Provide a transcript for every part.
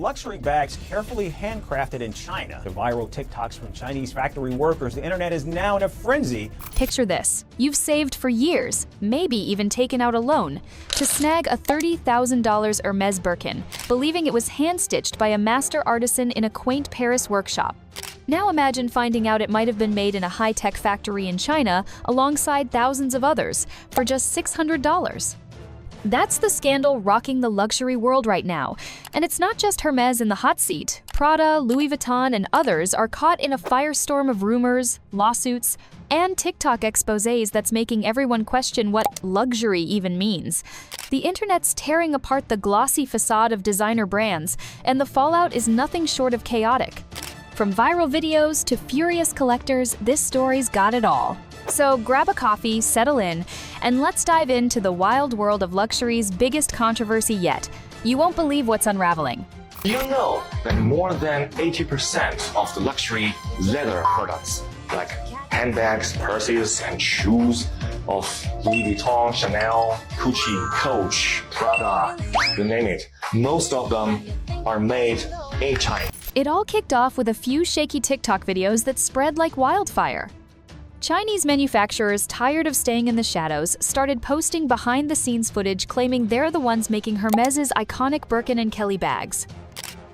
Luxury bags carefully handcrafted in China. The viral TikToks from Chinese factory workers, the internet is now in a frenzy. Picture this. You've saved for years, maybe even taken out a loan, to snag a $30,000 Hermes Birkin, believing it was hand-stitched by a master artisan in a quaint Paris workshop. Now imagine finding out it might have been made in a high-tech factory in China alongside thousands of others for just $600. That's the scandal rocking the luxury world right now. And it's not just Hermes in the hot seat. Prada, Louis Vuitton, and others are caught in a firestorm of rumors, lawsuits, and TikTok exposés that's making everyone question what luxury even means. The internet's tearing apart the glossy facade of designer brands, and the fallout is nothing short of chaotic. From viral videos to furious collectors, this story's got it all. So grab a coffee, settle in, and let's dive into the wild world of luxury's biggest controversy yet. You won't believe what's unraveling. You know that more than 80% of the luxury leather products, like handbags, purses, and shoes of Louis Vuitton, Chanel, Gucci, Coach, Prada, you name it, most of them are made in China. It all kicked off with a few shaky TikTok videos that spread like wildfire. Chinese manufacturers, tired of staying in the shadows, started posting behind-the-scenes footage claiming they're the ones making Hermès' iconic Birkin and Kelly bags.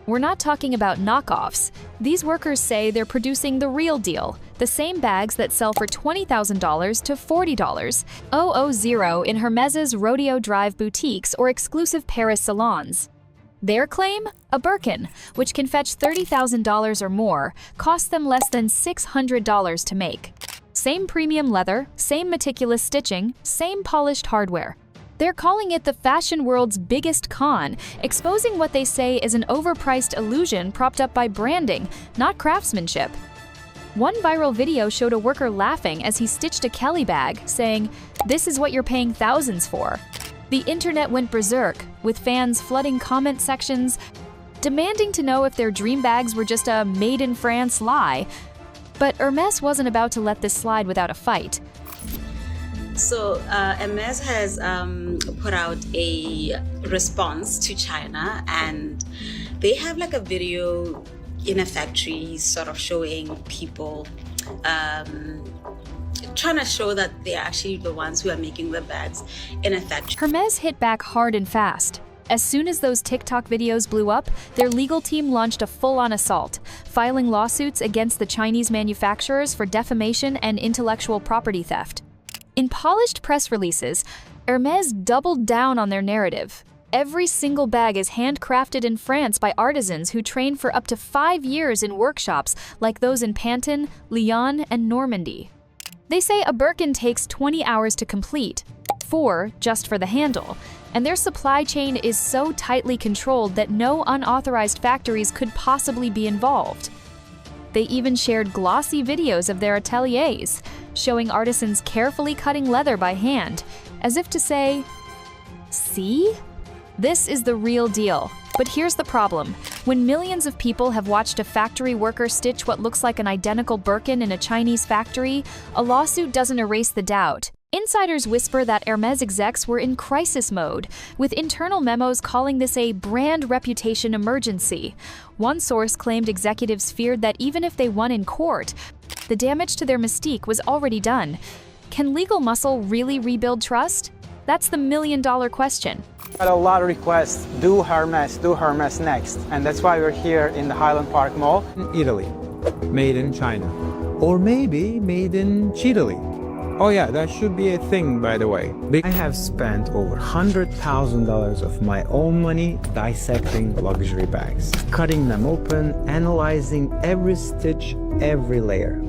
We're not talking about knockoffs. These workers say they're producing the real deal, the same bags that sell for $20,000 to $40,000 in Hermès' Rodeo Drive boutiques or exclusive Paris salons. Their claim? A Birkin, which can fetch $30,000 or more, costs them less than $600 to make. Same premium leather, same meticulous stitching, same polished hardware. They're calling it the fashion world's biggest con, exposing what they say is an overpriced illusion propped up by branding, not craftsmanship. One viral video showed a worker laughing as he stitched a Kelly bag, saying, "This is what you're paying thousands for." The internet went berserk, with fans flooding comment sections, demanding to know if their dream bags were just a made-in-France lie. But Hermès wasn't about to let this slide without a fight. So Hermes has put out a response to China, and they have like a video in a factory sort of showing people trying to show that they're actually the ones who are making the bags in a factory. Hermès hit back hard and fast. As soon as those TikTok videos blew up, their legal team launched a full-on assault, filing lawsuits against the Chinese manufacturers for defamation and intellectual property theft. In polished press releases, Hermès doubled down on their narrative. Every single bag is handcrafted in France by artisans who train for up to 5 years in workshops like those in Pantin, Lyon, and Normandy. They say a Birkin takes 20 hours to complete, 4 just for the handle, and their supply chain is so tightly controlled that no unauthorized factories could possibly be involved. They even shared glossy videos of their ateliers, showing artisans carefully cutting leather by hand, as if to say, "See? This is the real deal." But here's the problem. When millions of people have watched a factory worker stitch what looks like an identical Birkin in a Chinese factory, a lawsuit doesn't erase the doubt. Insiders whisper that Hermès execs were in crisis mode, with internal memos calling this a brand reputation emergency. One source claimed executives feared that even if they won in court, the damage to their mystique was already done. Can legal muscle really rebuild trust? That's the million-dollar question. Got a lot of requests, do Hermès next. And that's why we're here in the Highland Park Mall. In Italy, made in China. Or maybe made in Chile. Oh yeah, that should be a thing, by the way. I have spent over $100,000 of my own money dissecting luxury bags, cutting them open, analyzing every stitch, every layer.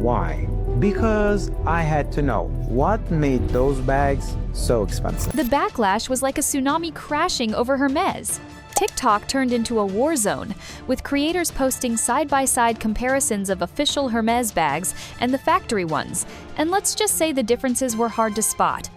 Why? Because I had to know what made those bags so expensive. The backlash was like a tsunami crashing over Hermès. TikTok turned into a war zone, with creators posting side-by-side comparisons of official Hermès bags and the factory ones, and let's just say the differences were hard to spot.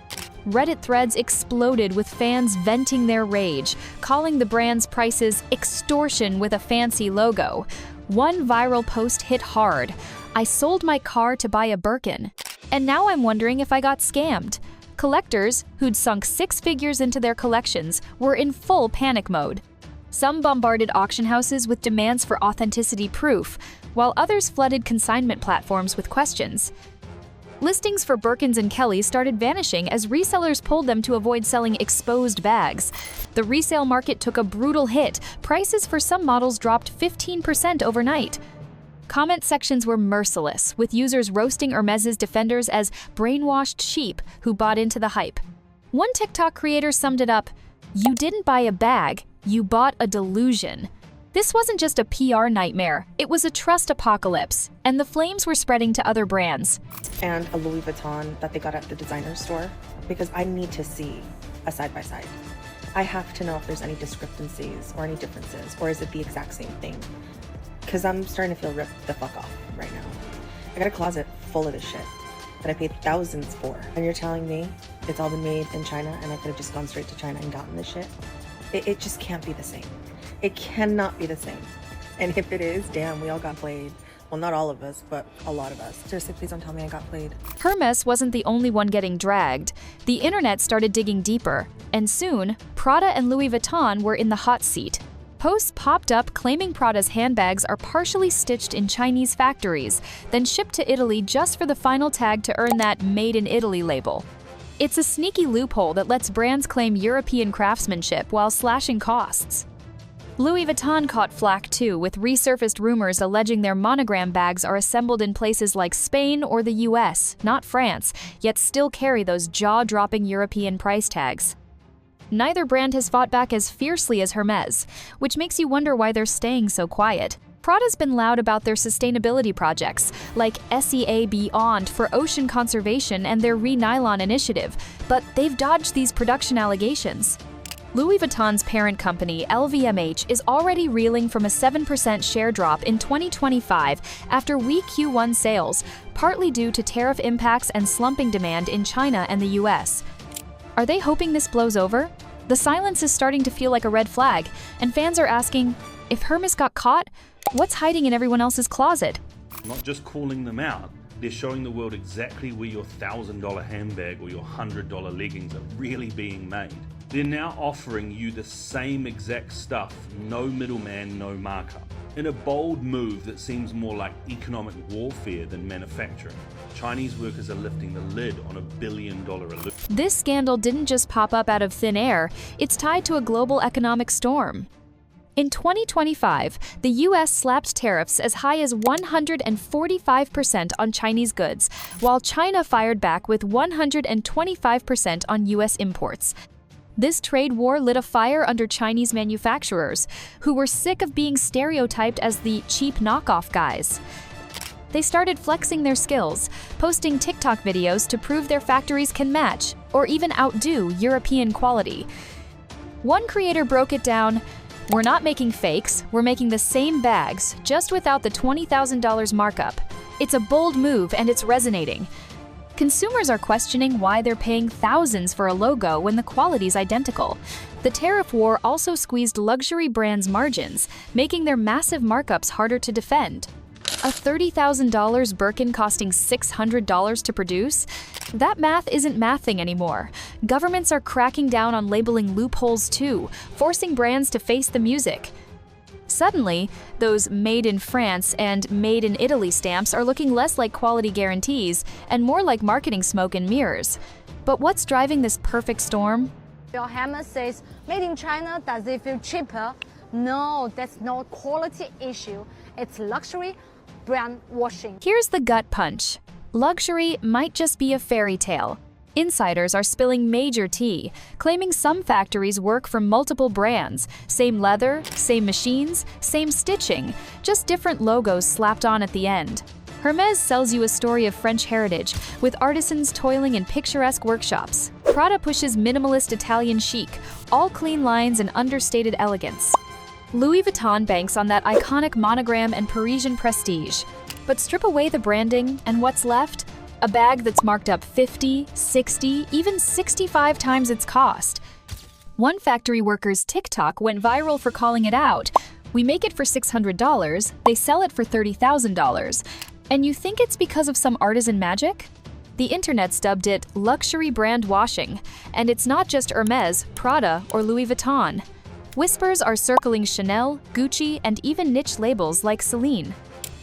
Reddit threads exploded with fans venting their rage, calling the brand's prices extortion with a fancy logo. One viral post hit hard. "I sold my car to buy a Birkin, and now I'm wondering if I got scammed." Collectors, who'd sunk 6 figures into their collections, were in full panic mode. Some bombarded auction houses with demands for authenticity proof, while others flooded consignment platforms with questions. Listings for Birkins and Kelly started vanishing as resellers pulled them to avoid selling exposed bags. The resale market took a brutal hit. Prices for some models dropped 15% overnight. Comment sections were merciless, with users roasting Hermès' defenders as brainwashed sheep who bought into the hype. One TikTok creator summed it up, "You didn't buy a bag, you bought a delusion." This wasn't just a PR nightmare, it was a trust apocalypse, and the flames were spreading to other brands. And a Louis Vuitton that they got at the designer store, because I need to see a side-by-side. I have to know if there's any discrepancies or any differences, or is it the exact same thing? Because I'm starting to feel ripped the fuck off right now. I got a closet full of this shit that I paid thousands for, and you're telling me it's all been made in China and I could have just gone straight to China and gotten this shit? It just can't be the same. It cannot be the same. And if it is, damn, we all got played. Well, not all of us, but a lot of us. Seriously, please don't tell me I got played. Hermès wasn't the only one getting dragged. The internet started digging deeper, and soon, Prada and Louis Vuitton were in the hot seat. Posts popped up claiming Prada's handbags are partially stitched in Chinese factories, then shipped to Italy just for the final tag to earn that Made in Italy label. It's a sneaky loophole that lets brands claim European craftsmanship while slashing costs. Louis Vuitton caught flack too, with resurfaced rumors alleging their monogram bags are assembled in places like Spain or the US, not France, yet still carry those jaw-dropping European price tags. Neither brand has fought back as fiercely as Hermès, which makes you wonder why they're staying so quiet. Prada's been loud about their sustainability projects, like SEA Beyond for ocean conservation and their Re-Nylon initiative, but they've dodged these production allegations. Louis Vuitton's parent company, LVMH, is already reeling from a 7% share drop in 2025 after weak Q1 sales, partly due to tariff impacts and slumping demand in China and the US. Are they hoping this blows over? The silence is starting to feel like a red flag, and fans are asking, if Hermes got caught, what's hiding in everyone else's closet? Not just calling them out, they're showing the world exactly where your $1,000 handbag or your $100 leggings are really being made. They're now offering you the same exact stuff, no middleman, no markup. In a bold move that seems more like economic warfare than manufacturing, Chinese workers are lifting the lid on $1 billion illusion. This scandal didn't just pop up out of thin air, it's tied to a global economic storm. In 2025, the US slapped tariffs as high as 145% on Chinese goods, while China fired back with 125% on US imports. This trade war lit a fire under Chinese manufacturers, who were sick of being stereotyped as the cheap knockoff guys. They started flexing their skills, posting TikTok videos to prove their factories can match, or even outdo, European quality. One creator broke it down, "We're not making fakes, we're making the same bags, just without the $20,000 markup. It's a bold move and it's resonating." Consumers are questioning why they're paying thousands for a logo when the quality's identical. The tariff war also squeezed luxury brands' margins, making their massive markups harder to defend. A $30,000 Birkin costing $600 to produce? That math isn't mathing anymore. Governments are cracking down on labeling loopholes too, forcing brands to face the music. Suddenly, those Made in France and Made in Italy stamps are looking less like quality guarantees and more like marketing smoke and mirrors. But what's driving this perfect storm? Your Hermes says, made in China, does it feel cheaper? No, that's not a quality issue. It's luxury brand washing. Here's the gut punch. Luxury might just be a fairy tale. Insiders are spilling major tea, claiming some factories work for multiple brands. Same leather, same machines, same stitching, just different logos slapped on at the end. Hermes sells you a story of French heritage, with artisans toiling in picturesque workshops. Prada pushes minimalist Italian chic, all clean lines and understated elegance. Louis Vuitton banks on that iconic monogram and Parisian prestige. But strip away the branding, and what's left? A bag that's marked up 50, 60, even 65 times its cost. One factory worker's TikTok went viral for calling it out. We make it for $600, they sell it for $30,000. And you think it's because of some artisan magic? The internet's dubbed it luxury brand washing, and it's not just Hermes, Prada, or Louis Vuitton. Whispers are circling Chanel, Gucci, and even niche labels like Celine.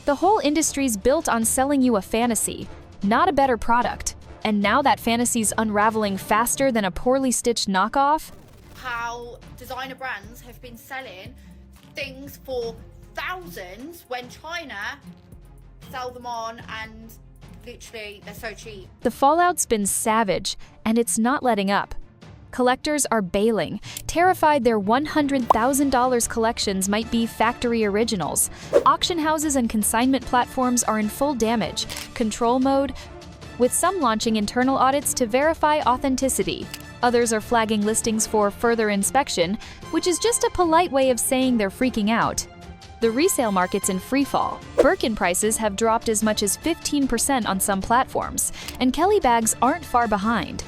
The whole industry's built on selling you a fantasy, not a better product. And now that fantasy's unraveling faster than a poorly stitched knockoff. How designer brands have been selling things for thousands when China sell them on and literally they're so cheap. The fallout's been savage, and it's not letting up. Collectors are bailing, terrified their $100,000 collections might be factory originals. Auction houses and consignment platforms are in full damage control mode, with some launching internal audits to verify authenticity. Others are flagging listings for further inspection, which is just a polite way of saying they're freaking out. The resale market's in freefall. Birkin prices have dropped as much as 15% on some platforms, and Kelly bags aren't far behind.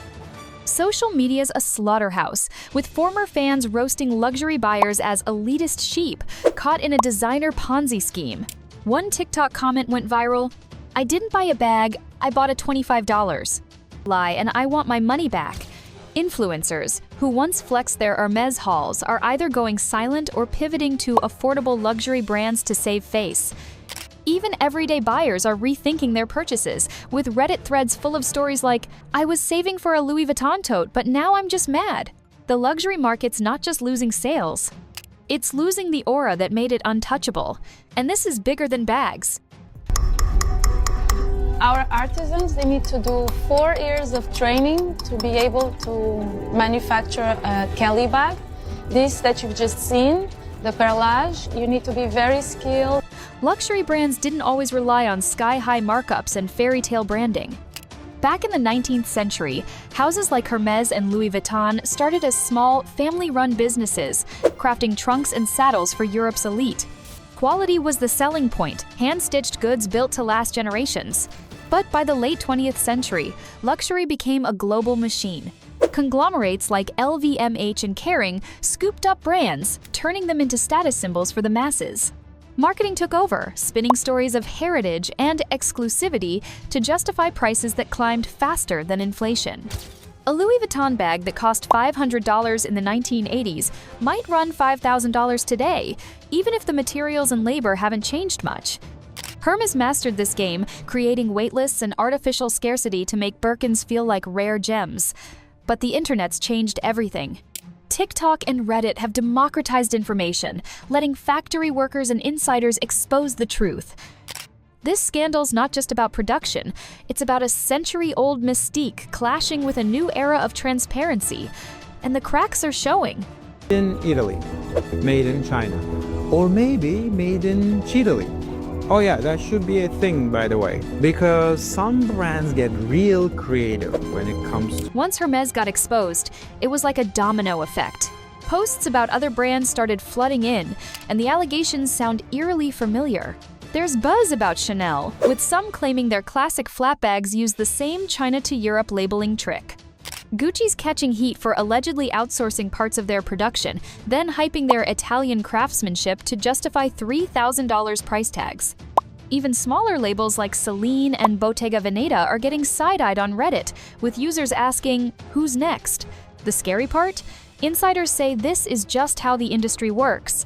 Social media's a slaughterhouse, with former fans roasting luxury buyers as elitist sheep, caught in a designer Ponzi scheme. One TikTok comment went viral, "I didn't buy a bag, I bought a $25 lie and I want my money back." Influencers, who once flexed their Hermès hauls, are either going silent or pivoting to affordable luxury brands to save face. Even everyday buyers are rethinking their purchases, with Reddit threads full of stories like, "I was saving for a Louis Vuitton tote, but now I'm just mad." The luxury market's not just losing sales, it's losing the aura that made it untouchable. And this is bigger than bags. Our artisans, they need to do 4 years of training to be able to manufacture a Kelly bag. This that you've just seen, the perlage, you need to be very skilled. Luxury brands didn't always rely on sky-high markups and fairy tale branding. Back in the 19th century, houses like Hermes and Louis Vuitton started as small, family-run businesses, crafting trunks and saddles for Europe's elite. Quality was the selling point, hand-stitched goods built to last generations. But by the late 20th century, luxury became a global machine. Conglomerates like LVMH and Kering scooped up brands, turning them into status symbols for the masses. Marketing took over, spinning stories of heritage and exclusivity to justify prices that climbed faster than inflation. A Louis Vuitton bag that cost $500 in the 1980s might run $5,000 today, even if the materials and labor haven't changed much. Hermes mastered this game, creating waitlists and artificial scarcity to make Birkins feel like rare gems. But the internet's changed everything. TikTok and Reddit have democratized information, letting factory workers and insiders expose the truth. This scandal's not just about production, it's about a century-old mystique clashing with a new era of transparency. And the cracks are showing. In Italy, made in China, or maybe made in Chile. Oh yeah, that should be a thing, by the way, because some brands get real creative when it comes to... Once Hermes got exposed, it was like a domino effect. Posts about other brands started flooding in, and the allegations sound eerily familiar. There's buzz about Chanel, with some claiming their classic flat bags use the same China to Europe labeling trick. Gucci's catching heat for allegedly outsourcing parts of their production, then hyping their Italian craftsmanship to justify $3,000 price tags. Even smaller labels like Celine and Bottega Veneta are getting side-eyed on Reddit, with users asking, who's next? The scary part? Insiders say this is just how the industry works.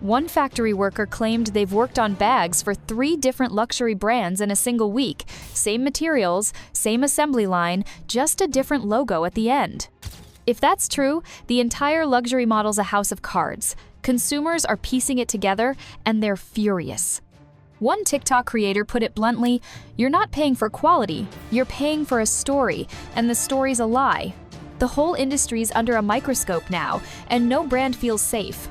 One factory worker claimed they've worked on bags for 3 different luxury brands in a single week. Same materials, same assembly line, just a different logo at the end. If that's true, the entire luxury model's a house of cards. Consumers are piecing it together, and they're furious. One TikTok creator put it bluntly, "You're not paying for quality, you're paying for a story, and the story's a lie." The whole industry's under a microscope now, and no brand feels safe.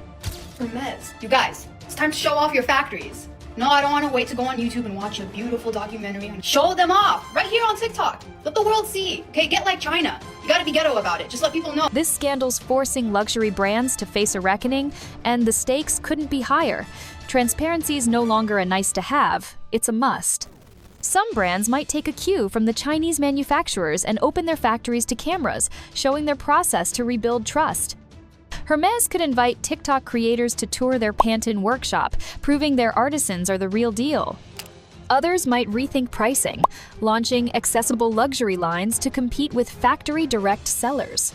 Hermes, you guys, it's time to show off your factories. No, I don't want to wait to go on YouTube and watch a beautiful documentary and show them off right here on TikTok. Let the world see. Okay, get like China. You gotta be ghetto about it. Just let people know. This scandal's forcing luxury brands to face a reckoning, and the stakes couldn't be higher. Transparency is no longer a nice to have, it's a must. Some brands might take a cue from the Chinese manufacturers and open their factories to cameras, showing their process to rebuild trust. Hermes could invite TikTok creators to tour their Pantin workshop, proving their artisans are the real deal. Others might rethink pricing, launching accessible luxury lines to compete with factory direct sellers.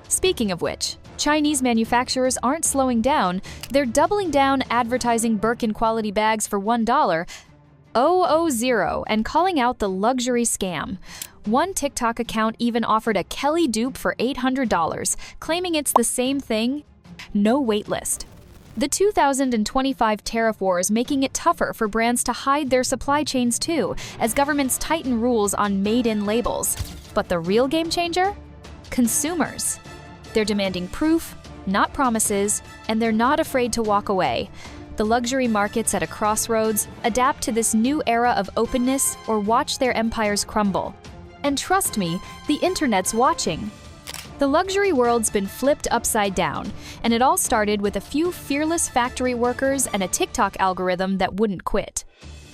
Speaking of which, Chinese manufacturers aren't slowing down, they're doubling down advertising Birkin quality bags for $1,000 and calling out the luxury scam. One TikTok account even offered a Kelly dupe for $800, claiming it's the same thing, no waitlist. The 2025 tariff wars making it tougher for brands to hide their supply chains too, as governments tighten rules on made-in labels. But the real game changer? Consumers. They're demanding proof, not promises, and they're not afraid to walk away. The luxury markets at a crossroads adapt to this new era of openness or watch their empires crumble. And trust me, the internet's watching. The luxury world's been flipped upside down, and it all started with a few fearless factory workers and a TikTok algorithm that wouldn't quit.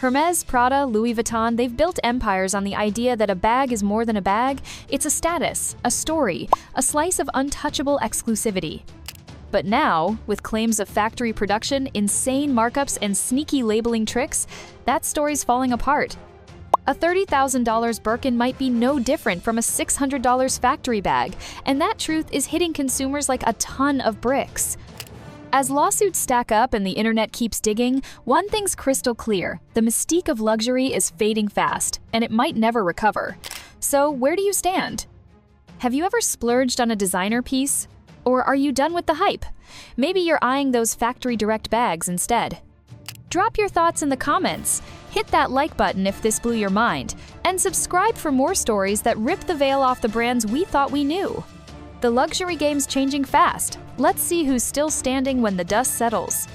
Hermès, Prada, Louis Vuitton, they've built empires on the idea that a bag is more than a bag. It's a status, a story, a slice of untouchable exclusivity. But now, with claims of factory production, insane markups, and sneaky labeling tricks, that story's falling apart. A $30,000 Birkin might be no different from a $600 factory bag, and that truth is hitting consumers like a ton of bricks. As lawsuits stack up and the internet keeps digging, one thing's crystal clear: the mystique of luxury is fading fast, and it might never recover. So where do you stand? Have you ever splurged on a designer piece? Or are you done with the hype? Maybe you're eyeing those factory direct bags instead. Drop your thoughts in the comments. Hit that like button if this blew your mind, and subscribe for more stories that rip the veil off the brands we thought we knew. The luxury game's changing fast. Let's see who's still standing when the dust settles.